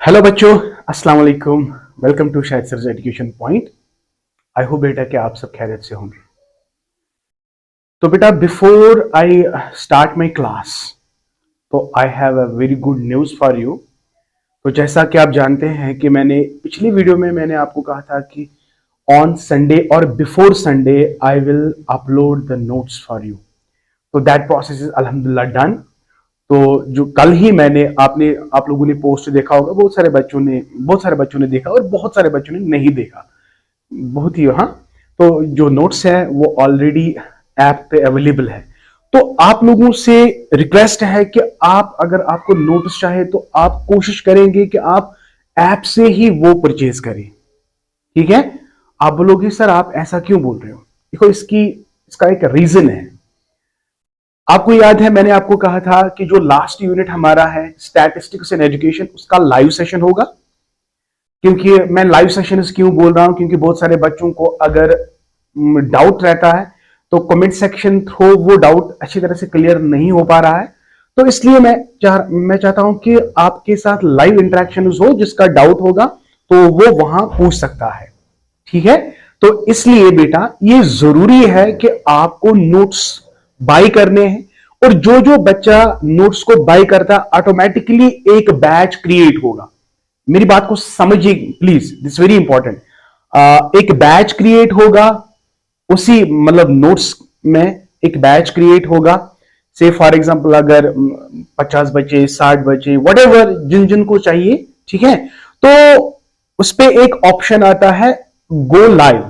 Hello बच्चों, अस्सलाम वालेकुम। Welcome to Shahid sir education point. I hope बेटा कि आप सब खैरियत से होंगे। तो बेटा, before I start my class, तो I have a very good news for you. तो जैसा कि आप जानते हैं कि मैंने पिछली वीडियो में मैंने आपको कहा था कि ऑन संडे और before Sunday I will upload the notes for you. तो दैट प्रोसेस इज अल्हम्दुलिल्लाह डन। तो जो कल ही आप लोगों ने पोस्ट देखा होगा, बहुत सारे बच्चों ने देखा और बहुत सारे बच्चों ने नहीं देखा। बहुत ही, हाँ। तो जो नोट्स है वो ऑलरेडी ऐप पे अवेलेबल है। तो आप लोगों से रिक्वेस्ट है कि आप, अगर आपको नोट्स चाहे तो आप कोशिश करेंगे कि आप ऐप से ही वो परचेज करें। ठीक है? आप बोलोगे सर आप ऐसा क्यों बोल रहे हो? देखो, इसका एक रीजन है। आपको याद है मैंने आपको कहा था कि जो लास्ट यूनिट हमारा है स्टैटिस्टिक्स एंड एजुकेशन, उसका लाइव सेशन होगा। क्योंकि मैं लाइव सेशन क्यों बोल रहा हूं, क्योंकि बहुत सारे बच्चों को अगर डाउट रहता है तो कमेंट सेक्शन थ्रू वो डाउट अच्छी तरह से क्लियर नहीं हो पा रहा है। तो इसलिए मैं चाहता हूं कि आपके साथ लाइव इंटरेक्शन हो। जिसका डाउट होगा तो वो वहां पूछ सकता है। ठीक है? तो इसलिए बेटा ये जरूरी है कि आपको नोट्स बाय करने हैं। और जो जो बच्चा नोट्स को बाय करता है ऑटोमेटिकली एक बैच क्रिएट होगा। मेरी बात को समझिए प्लीज, दिस वेरी इंपॉर्टेंट। एक बैच क्रिएट होगा, उसी मतलब नोट्स में एक बैच क्रिएट होगा। से फॉर एग्जांपल अगर 50 बच्चे, 60 बच्चे, व्हाटएवर जिन जिन को चाहिए, ठीक है, तो उस पे एक ऑप्शन आता है गो लाइव।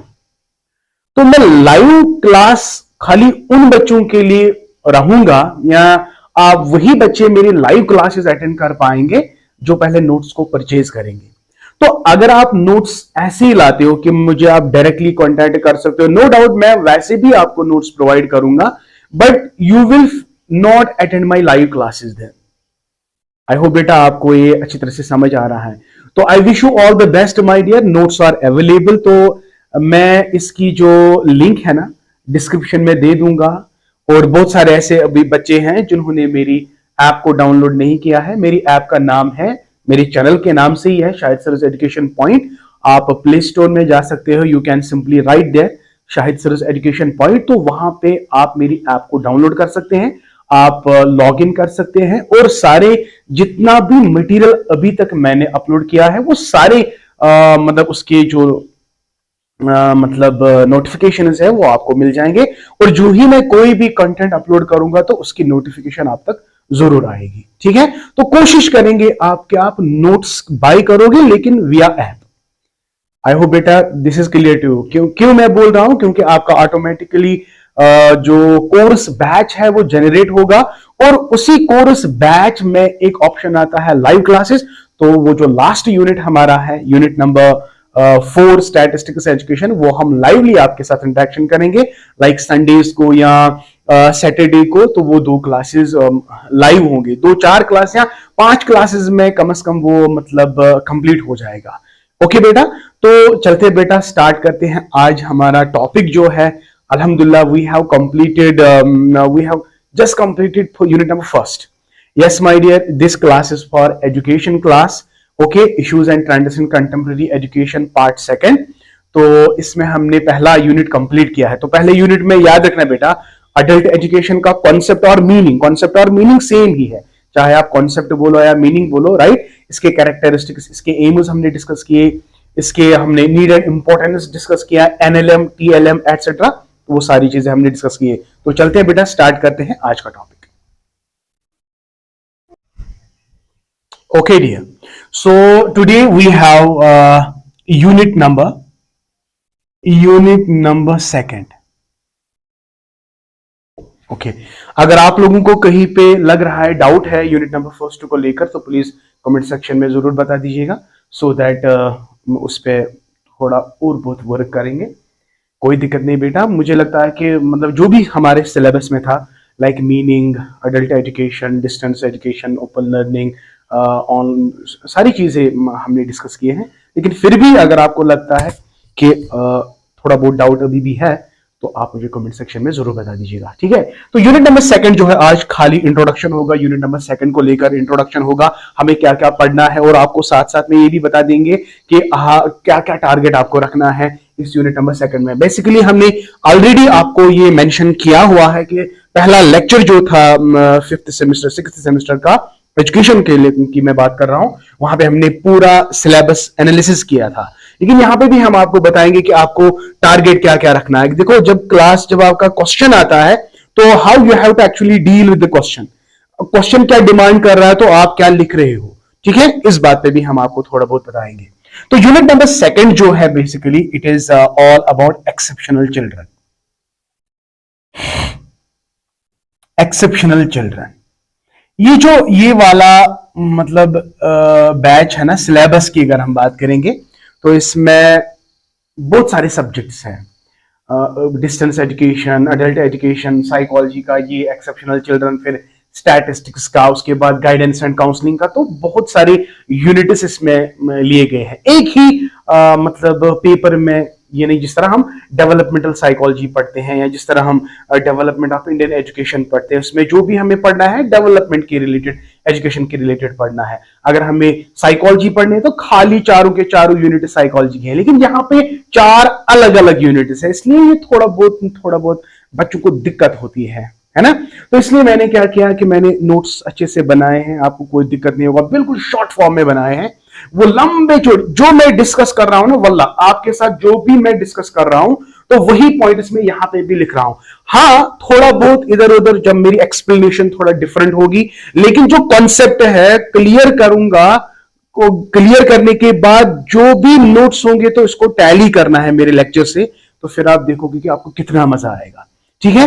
तो मैं लाइव क्लास खाली उन बच्चों के लिए रहूंगा, या आप वही बच्चे मेरी लाइव क्लासेस अटेंड कर पाएंगे जो पहले नोट्स को परचेज करेंगे। तो अगर आप नोट्स ऐसे ही लाते हो कि मुझे आप डायरेक्टली कांटेक्ट कर सकते हो, नो डाउट मैं वैसे भी आपको नोट्स प्रोवाइड करूंगा, but you will not attend my live classes then. I hope बेटा आपको ये अच्छी तरह से समझ आ रहा है। तो I wish you all the best my dear. Notes are available. तो मैं इसकी जो लिंक है ना डिस्क्रिप्शन में दे दूंगा। और बहुत सारे ऐसे अभी बच्चे हैं जिन्होंने मेरी ऐप को डाउनलोड नहीं किया है। मेरी ऐप का नाम है, मेरे चैनल के नाम से ही है, शाहिद सर एजुकेशन पॉइंट। आप प्ले स्टोर में जा सकते हो, you can simply write there Shahid sir education point. तो वहां पे आप मेरी ऐप को डाउनलोड कर सकते हैं, आप लॉग इन कर सकते हैं, और सारे जितना भी मटेरियल अभी तक मैंने अपलोड किया है वो सारे मतलब उसके जो मतलब नोटिफिकेशन है वो आपको मिल जाएंगे। और जो ही मैं कोई भी कंटेंट अपलोड करूंगा तो उसकी नोटिफिकेशन आप तक जरूर आएगी। ठीक है? तो कोशिश करेंगे आप नोट्स बाय करोगे, लेकिन विया ऐप। आई होप बेटा this is clear to you. क्यों मैं बोल रहा हूं, क्योंकि आपका ऑटोमेटिकली जो कोर्स बैच है वो जनरेट होगा, और उसी कोर्स बैच में एक ऑप्शन आता है लाइव क्लासेस। तो वो जो लास्ट यूनिट हमारा है, यूनिट नंबर 4 स्टैटिस्टिक्स एजुकेशन, वो हम लाइवली आपके साथ इंटरेक्शन करेंगे, लाइक संडेज को या सैटरडे को। तो वो 2 क्लासेस लाइव होंगे, 2-4 क्लास या 5 क्लासेस में कम से कम वो मतलब कंप्लीट हो जाएगा। ओके बेटा, तो चलते बेटा स्टार्ट करते हैं। आज हमारा टॉपिक जो है, alhamdulillah we have completed we have just completed for unit number 1st. Yes my dear, this class is for education class. Okay, issues and trends in contemporary education part 2nd. तो इसमें हमने पहला unit complete किया है। तो पहले unit में याद रखना बेटा, अडल्ट एजुकेशन का कॉन्सेप्ट और मीनिंग सेम ही है, चाहे आप कॉन्सेप्ट बोलो या मीनिंग बोलो, राइट। इसके कैरेक्टरिस्टिक्स, इसके एम्स हमने डिस्कस किए, इसके हमने नीड एंड इंपॉर्टेंस डिस्कस किया, एनएलएम, टीएलएम एटसेट्रा, वो सारी चीजें हमने डिस्कस की है। तो चलते हैं बेटा, स्टार्ट करते हैं आज का topic. Okay dear, so today we have unit number 2nd। Okay, अगर आप लोगों को कहीं पे लग रहा है, डाउट है यूनिट नंबर 1st को लेकर, तो प्लीज कमेंट सेक्शन में जरूर बता दीजिएगा, सो दैट उस पर थोड़ा और बहुत वर्क करेंगे। कोई दिक्कत नहीं बेटा, मुझे लगता है कि मतलब जो भी हमारे सिलेबस में था, like meaning, adult education, distance education, open learning, on सारी चीजें हमने डिस्कस किए हैं। लेकिन फिर भी अगर आपको लगता है कि थोड़ा बहुत डाउट अभी भी है, तो आप मुझे कमेंट सेक्शन में जरूर बता दीजिएगा, ठीक है। तो यूनिट नंबर सेकंड जो है आज खाली इंट्रोडक्शन होगा। यूनिट नंबर सेकंड को लेकर इंट्रोडक्शन होगा, हमें क्या क्या पढ़ना है, और आपको साथ साथ में ये भी बता देंगे कि क्या क्या टारगेट आपको रखना है इस यूनिट नंबर सेकंड में। बेसिकली हमने ऑलरेडी आपको ये मेंशन किया हुआ है कि पहला लेक्चर जो था फिफ्थ सेमेस्टर सिक्स्थ सेमेस्टर का एजुकेशन के लिए की मैं बात कर रहा हूं, वहां पे हमने पूरा सिलेबस एनालिसिस किया था। लेकिन यहां पे भी हम आपको बताएंगे कि आपको टारगेट क्या क्या रखना है। देखो जब आपका क्वेश्चन आता है तो how you have to actually deal with the question, question क्या डिमांड कर रहा है तो आप क्या लिख रहे हो, ठीक है। इस बात पे भी हम आपको थोड़ा बहुत बताएंगे। तो यूनिट नंबर सेकंड जो है basically it is all about exceptional children. Exceptional children, ये वाला मतलब बैच है ना, सिलेबस की अगर हम बात करेंगे तो इसमें बहुत सारे सब्जेक्ट्स हैं, distance education, adult education, psychology का, ये एक्सेप्शनल चिल्ड्रन, फिर स्टैटिस्टिक्स का, उसके बाद गाइडेंस एंड काउंसलिंग का। तो बहुत सारे यूनिट्स इसमें लिए गए हैं एक ही मतलब पेपर में। ये नहीं जिस तरह हम डेवलपमेंटल साइकोलॉजी पढ़ते हैं या जिस तरह हम डेवलपमेंट ऑफ इंडियन एजुकेशन पढ़ते हैं, उसमें जो भी हमें पढ़ना है डेवलपमेंट के रिलेटेड, एजुकेशन के रिलेटेड पढ़ना है। अगर हमें साइकोलॉजी पढ़नी है तो खाली चारों के चारों यूनिट साइकोलॉजी के हैं, लेकिन यहाँ पे 4 अलग अलग यूनिट्स है, इसलिए ये थोड़ा बहुत बच्चों को दिक्कत होती है ना। तो इसलिए मैंने क्या किया कि मैंने नोट्स अच्छे से बनाए हैं, आपको कोई दिक्कत नहीं होगा, बिल्कुल शॉर्ट फॉर्म में बनाए हैं। वो लंबे चौड़े जो मैं डिस्कस कर रहा हूं ना, वल्ला आपके साथ जो भी मैं डिस्कस कर रहा हूं तो वही पॉइंट इसमें यहां पे भी लिख रहा हूं। हाँ, थोड़ा बहुत इधर उधर जब मेरी एक्सप्लेनेशन थोड़ा डिफरेंट होगी, लेकिन जो कॉन्सेप्ट है क्लियर करूंगा, को क्लियर करने के बाद जो भी नोट्स होंगे तो इसको टैली करना है मेरे लेक्चर से, तो फिर आप देखोगे कि आपको कितना मजा आएगा, ठीक है।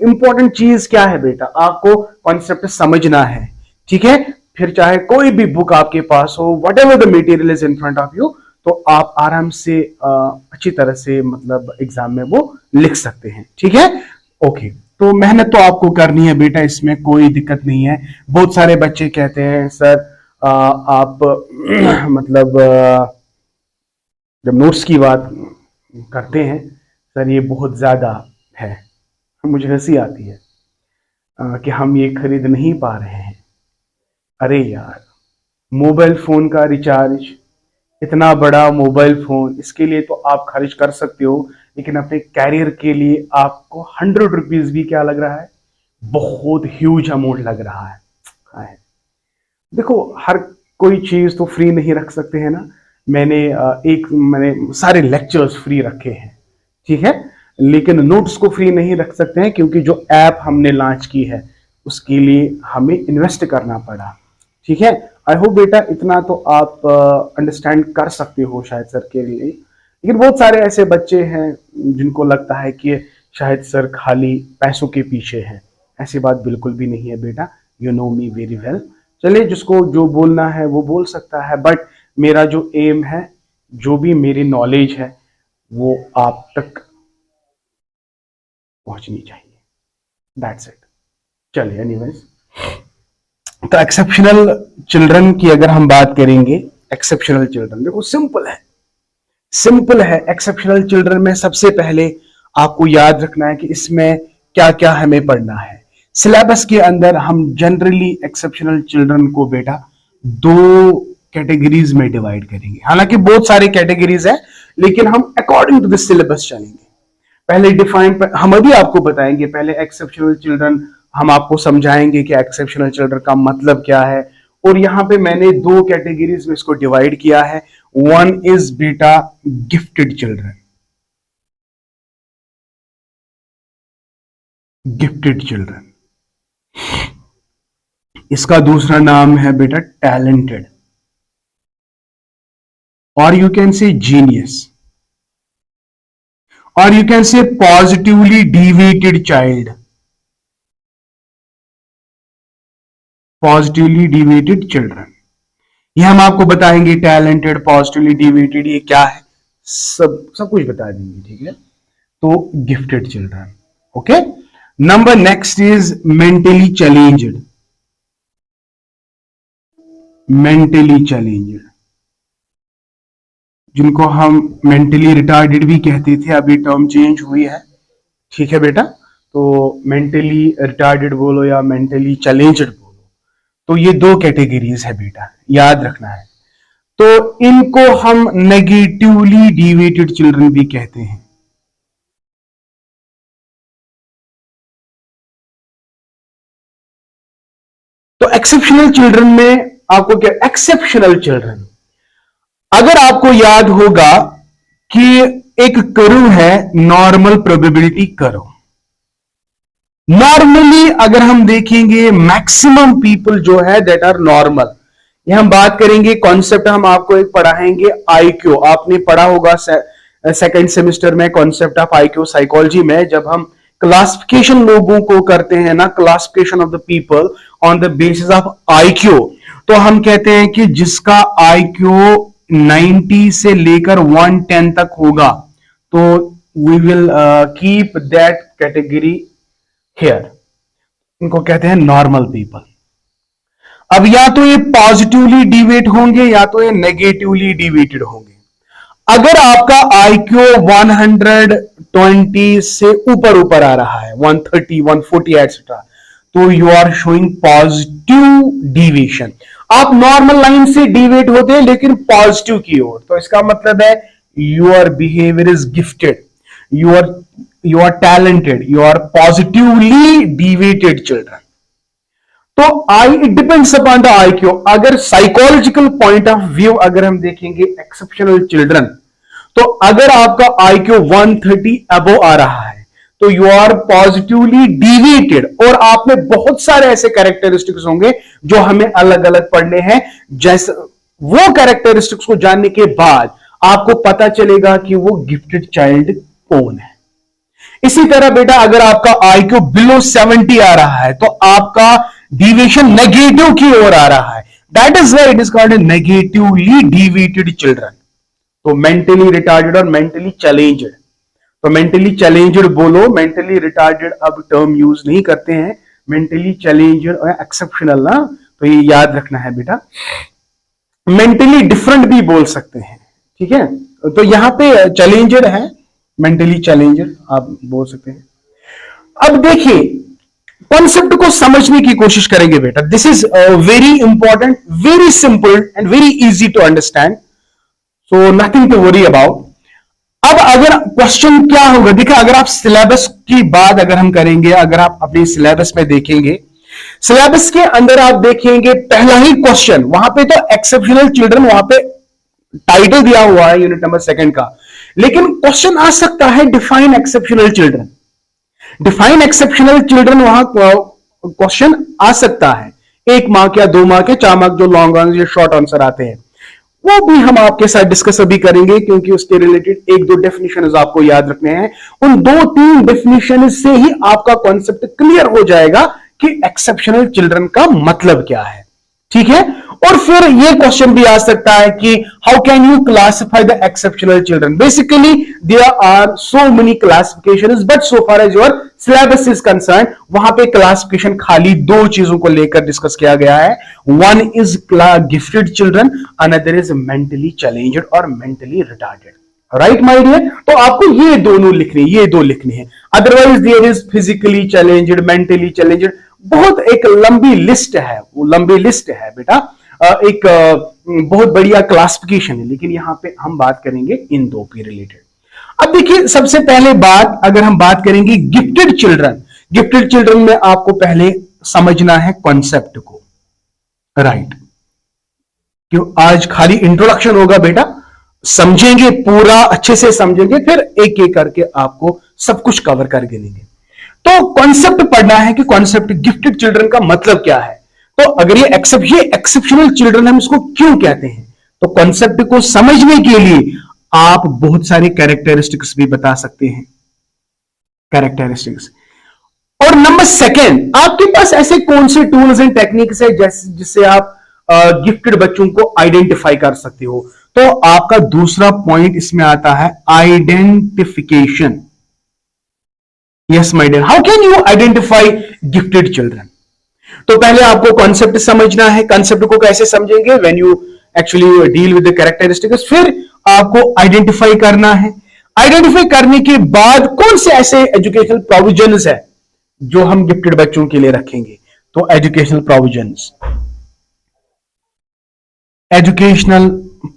इंपॉर्टेंट चीज क्या है बेटा, आपको कॉन्सेप्ट समझना है, ठीक है। फिर चाहे कोई भी बुक आपके पास हो, what ever the material is in front of you, तो आप आराम से अच्छी तरह से मतलब एग्जाम में वो लिख सकते हैं, ठीक है। ओके, तो मेहनत तो आपको करनी है बेटा, इसमें कोई दिक्कत नहीं है। बहुत सारे बच्चे कहते हैं सर आप मतलब जब नोट्स की बात करते हैं सर ये बहुत ज्यादा है, मुझे हंसी आती है कि हम ये खरीद नहीं पा रहे हैं। अरे यार, मोबाइल फोन का रिचार्ज, इतना बड़ा मोबाइल फोन, इसके लिए तो आप खर्च कर सकते हो, लेकिन अपने कैरियर के लिए आपको 100 रुपीज भी क्या लग रहा है, बहुत ह्यूज अमाउंट लग रहा है। देखो हर कोई चीज तो फ्री नहीं रख सकते हैं ना। मैंने सारे लेक्चर्स फ्री रखे हैं, ठीक है, लेकिन नोट्स को फ्री नहीं रख सकते हैं, क्योंकि जो ऐप हमने लॉन्च की है उसके लिए हमें इन्वेस्ट करना पड़ा, ठीक है। आई होप बेटा इतना तो आप अंडरस्टैंड कर सकते हो शायद सर के लिए। लेकिन बहुत सारे ऐसे बच्चे हैं जिनको लगता है कि शायद सर खाली पैसों के पीछे हैं। ऐसी बात बिल्कुल भी नहीं है बेटा, you know me very well. चलिए, जिसको जो बोलना है वो बोल सकता है, बट मेरा जो एम है, जो भी मेरी नॉलेज है वो आप तक पहुंचनी चाहिए, दैट्स इट। चलिए एनीवेज, तो एक्सेप्शनल चिल्ड्रन की अगर हम बात करेंगे, एक्सेप्शनल चिल्ड्रन देखो सिंपल है। एक्सेप्शनल चिल्ड्रन में सबसे पहले आपको याद रखना है कि इसमें क्या क्या हमें पढ़ना है। सिलेबस के अंदर हम जनरली एक्सेप्शनल चिल्ड्रन को बेटा 2 कैटेगरीज में डिवाइड करेंगे। हालांकि बहुत सारे कैटेगरीज है, लेकिन हम अकॉर्डिंग टू द सिलेबस चलेंगे। पहले डिफाइन हम अभी आपको बताएंगे, पहले एक्सेप्शनल चिल्ड्रन हम आपको समझाएंगे कि एक्सेप्शनल चिल्ड्रन का मतलब क्या है। और यहां पे मैंने 2 कैटेगरीज में इसको डिवाइड किया है। वन इज बेटा गिफ्टेड चिल्ड्रन, गिफ्टेड चिल्ड्रन, इसका दूसरा नाम है बेटा टैलेंटेड, और यू कैन से जीनियस, और you can say positively deviated child, positively deviated children. ये हम आपको बताएंगे टैलेंटेड, पॉजिटिवली डिविएटेड ये क्या है, सब कुछ बता देंगे, ठीक है। तो gifted children, okay. Number next is mentally challenged, mentally challenged, जिनको हम मेंटली रिटार्डेड भी कहते थे, अभी टर्म चेंज हुई है। ठीक है बेटा, तो मेंटली रिटार्डेड बोलो या मेंटली चैलेंज्ड बोलो, तो ये दो कैटेगरीज है बेटा, याद रखना है। तो इनको हम नेगेटिवली डिवेटेड चिल्ड्रन भी कहते हैं। तो एक्सेप्शनल चिल्ड्रन में आपको क्या, एक्सेप्शनल चिल्ड्रन, अगर आपको याद होगा कि एक कर्व है नॉर्मल प्रोबेबिलिटी कर्व। नॉर्मली अगर हम देखेंगे मैक्सिमम पीपल जो है दैट आर नॉर्मल, ये हम बात करेंगे, कॉन्सेप्ट हम आपको एक पढ़ाएंगे आईक्यू। आपने पढ़ा होगा सेकंड सेमेस्टर में कॉन्सेप्ट ऑफ आईक्यू साइकोलॉजी में, जब हम क्लासिफिकेशन लोगों को करते हैं ना, classification of the people on the basis of IQ, तो हम कहते हैं कि जिसका आईक्यू 90 से लेकर 110 तक होगा, तो we will keep that category here. इनको कहते हैं नॉर्मल पीपल। अब या तो ये पॉजिटिवली डिवेट होंगे या तो ये नेगेटिवली डिवेटेड होंगे। अगर आपका आईक्यू 120 से ऊपर ऊपर आ रहा है, 130, 140 एटसेट्रा, तो you are showing positive deviation. आप नॉर्मल लाइन से डिवेट होते हैं लेकिन पॉजिटिव की ओर, तो इसका मतलब है your behaviour is gifted, you are talented, you are positively deviated children. तो it depends upon the IQ. अगर psychological point of view अगर हम देखेंगे exceptional children, तो अगर आपका IQ 130 above आ रहा है तो you are positively deviated, और आप में बहुत सारे ऐसे characteristics होंगे जो हमें अलग अलग पढ़ने हैं। जैसे वो characteristics को जानने के बाद आपको पता चलेगा कि वो गिफ्टेड चाइल्ड कौन है। इसी तरह बेटा अगर आपका आईक्यू बिलो 70 आ रहा है तो आपका डिविएशन नेगेटिव की ओर आ रहा है, that is why it is called negatively deviated children. तो मेंटली रिटार्डेड और मेंटली चैलेंज्ड, तो मेंटली चैलेंज्ड बोलो, मेंटली रिटार्डेड अब टर्म यूज नहीं करते हैं, मेंटली चैलेंज्ड और एक्सेप्शनल ना, तो ये याद रखना है बेटा। मेंटली डिफरेंट भी बोल सकते हैं, ठीक है, तो यहां पे चैलेंज्ड है, मेंटली चैलेंजर आप बोल सकते हैं। अब देखिए कॉन्सेप्ट को समझने की कोशिश करेंगे बेटा, this is very important, very simple and very easy to understand, so nothing to worry about. अब अगर क्वेश्चन क्या होगा, देखिए अगर आप सिलेबस की बात अगर हम करेंगे, अगर आप अपने सिलेबस में देखेंगे, सिलेबस के अंदर आप देखेंगे पहला ही क्वेश्चन, वहां पे तो एक्सेप्शनल चिल्ड्रन वहां पे टाइटल दिया हुआ है यूनिट नंबर 2 का, लेकिन क्वेश्चन आ सकता है define exceptional children. Define exceptional children वहां क्वेश्चन आ सकता है, 1 मार्क या 2 मार्क या 4 मार्क, जो लॉन्ग आंसर या शॉर्ट आंसर आते हैं, वो भी हम आपके साथ डिस्कस अभी करेंगे, क्योंकि उसके रिलेटेड 1-2 डेफिनेशन आपको याद रखने हैं। उन 2-3 डेफिनेशन से ही आपका कॉन्सेप्ट क्लियर हो जाएगा कि एक्सेप्शनल चिल्ड्रन का मतलब क्या है, ठीक है। और फिर ये क्वेश्चन भी आ सकता है कि how can you classify the exceptional children. Basically there are so many classifications, but so far as your syllabus is concern, वहां पे क्लासिफिकेशन खाली 2 चीजों को लेकर डिस्कस किया गया है। One is gifted children, another is mentally challenged और mentally retarded, right my dear. तो आपको ये दोनों लिखने, ये 2 लिखने हैं, otherwise there is physically challenged, mentally challenged, बहुत एक लंबी लिस्ट है, वो लंबी लिस्ट है बेटा, एक बहुत बढ़िया क्लासिफिकेशन है, लेकिन यहां पे हम बात करेंगे इन 2 के रिलेटेड। अब देखिए सबसे पहले बात अगर हम बात करेंगे गिफ्टेड चिल्ड्रन, गिफ्टेड चिल्ड्रन में आपको पहले समझना है कॉन्सेप्ट को, राइट। क्यों आज खाली इंट्रोडक्शन होगा बेटा, समझेंगे पूरा अच्छे से समझेंगे, फिर एक एक करके आपको सब कुछ कवर करके लेंगे। तो कॉन्सेप्ट पढ़ना है कि कॉन्सेप्ट गिफ्टेड चिल्ड्रन का मतलब क्या है। तो अगर ये एक्सेप्शनल चिल्ड्रन हम इसको क्यों कहते हैं, तो कॉन्सेप्ट को समझने के लिए आप बहुत सारे कैरेक्टरिस्टिक्स भी बता सकते हैं, कैरेक्टरिस्टिक्स। और नंबर 2, आपके पास ऐसे कौन से टूल्स एंड टेक्निक्स है जिससे आप गिफ्टेड बच्चों को आइडेंटिफाई कर सकते हो। तो आपका दूसरा पॉइंट इसमें आता है identification. Yes my dear, how can you identify gifted children. तो पहले आपको कॉन्सेप्ट समझना है, कॉन्सेप्ट को कैसे समझेंगे, when you actually deal with the characteristics, फिर आपको आइडेंटिफाई करना है। आइडेंटिफाई करने के बाद कौन से ऐसे एजुकेशनल प्रोविजंस है जो हम गिफ्टेड बच्चों के लिए रखेंगे। तो educational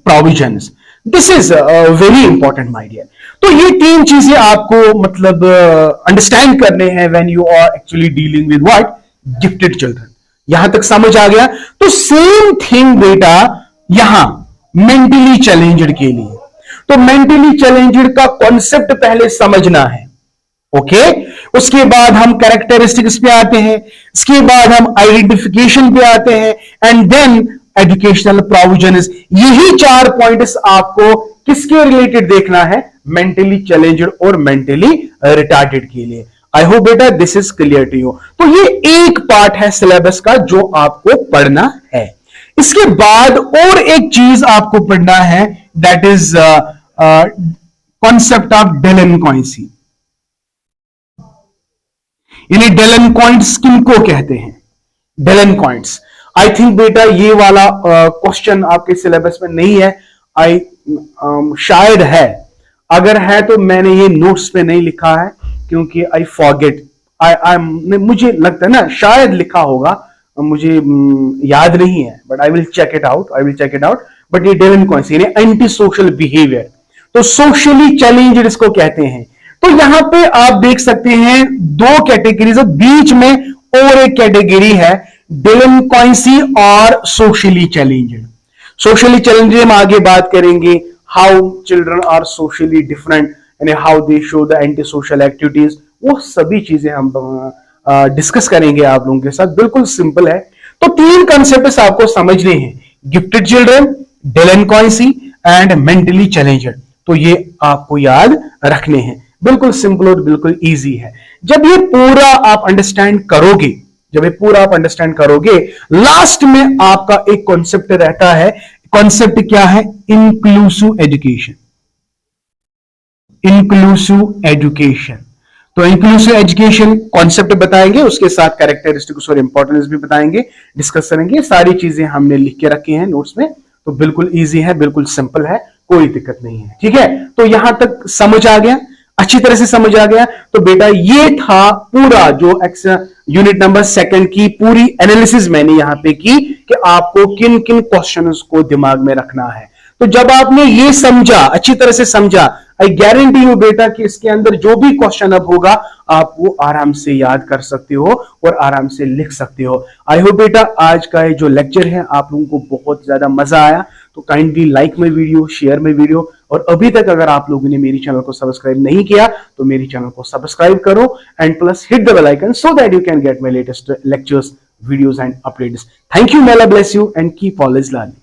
provisions this is very important my dear. तो ये तीन चीजें आपको मतलब अंडरस्टैंड करने हैं when you are actually dealing with what gifted children. यहां तक समझ आ गया। तो सेम थिंग बेटा यहां मेंटली चैलेंज्ड के लिए। तो मेंटली चैलेंज्ड का कॉन्सेप्ट पहले समझना है। ओके उसके बाद हम कैरेक्टरिस्टिक्स पे आते हैं, इसके बाद हम आइडेंटिफिकेशन पे आते हैं एंड देन एजुकेशनल प्रोविजंस। यही 4 पॉइंट्स आपको किसके रिलेटेड देखना है, मेंटली चैलेंज्ड और मेंटली रिटार्डेड के लिए। आई होप बेटा this is clear to you. तो ये एक पार्ट है सिलेबस का जो आपको पढ़ना है। इसके बाद और एक चीज आपको पढ़ना है दैट इज कॉन्सेप्ट ऑफ डेलेनक्वांसी। यानी डेलेनक्वांट्स किनको कहते हैं, डेलेनक्वांट्स। आई थिंक बेटा ये वाला क्वेश्चन आपके सिलेबस में नहीं है। शायद है, अगर है तो मैंने ये नोट्स पे नहीं लिखा है क्योंकि आई फॉरगेट। मुझे लगता है ना शायद लिखा होगा, मुझे याद नहीं है, but I will check it out. But ये डेलेनक्वांसी यानी एंटी सोशल बिहेवियर, तो सोशली चैलेंज्ड इसको कहते हैं। तो यहां पे आप देख सकते हैं 2 कैटेगरीज, बीच में और एक कैटेगरी है डेलेनक्वांसी और सोशली चैलेंज्ड। सोशली चैलेंज्ड हम आगे बात करेंगे, how children are socially different यानी how they show the anti social activities, वो सभी चीजें हम डिस्कस करेंगे आप लोगों के साथ। बिल्कुल सिंपल है। तो 3 कंसेप्ट आपको समझने हैं, gifted children, delinquency and mentally challenged. तो ये आपको याद रखने हैं। बिल्कुल सिंपल और बिल्कुल इजी है। जब ये पूरा आप अंडरस्टैंड करोगे, लास्ट में आपका एक कॉन्सेप्ट रहता है। कॉन्सेप्ट क्या है, इंक्लूसिव एजुकेशन। तो इंक्लूसिव एजुकेशन कॉन्सेप्ट बताएंगे, उसके साथ कैरेक्टरिस्टिक्स और इंपॉर्टेंस भी बताएंगे, डिस्कस करेंगे। सारी चीजें हमने लिख के रखी हैं नोट्स में। तो बिल्कुल इजी है, बिल्कुल सिंपल है, कोई दिक्कत नहीं है। ठीक है, तो यहां तक समझ आ गया, अच्छी तरह से समझ आ गया। तो बेटा ये था पूरा जो यूनिट नंबर 2 की पूरी एनालिसिस मैंने यहां पे की कि आपको किन किन क्वेश्चंस को दिमाग में रखना है। तो जब आपने ये समझा, अच्छी तरह से समझा, आई गारंटी यू बेटा कि इसके अंदर जो भी क्वेश्चन अब होगा आप वो आराम से याद कर सकते हो और आराम से लिख सकते हो। आई होप बेटा आज का ये जो लेक्चर है आप लोगों को बहुत ज्यादा मजा आया। तो kindly like my video, share my video, और अभी तक अगर आप लोगों ने मेरी चैनल को सब्सक्राइब नहीं किया तो मेरी चैनल को सब्सक्राइब करो and plus hit the bell icon so that you can get my latest lectures, videos and updates. Thank you, may Allah bless you and keep always learning.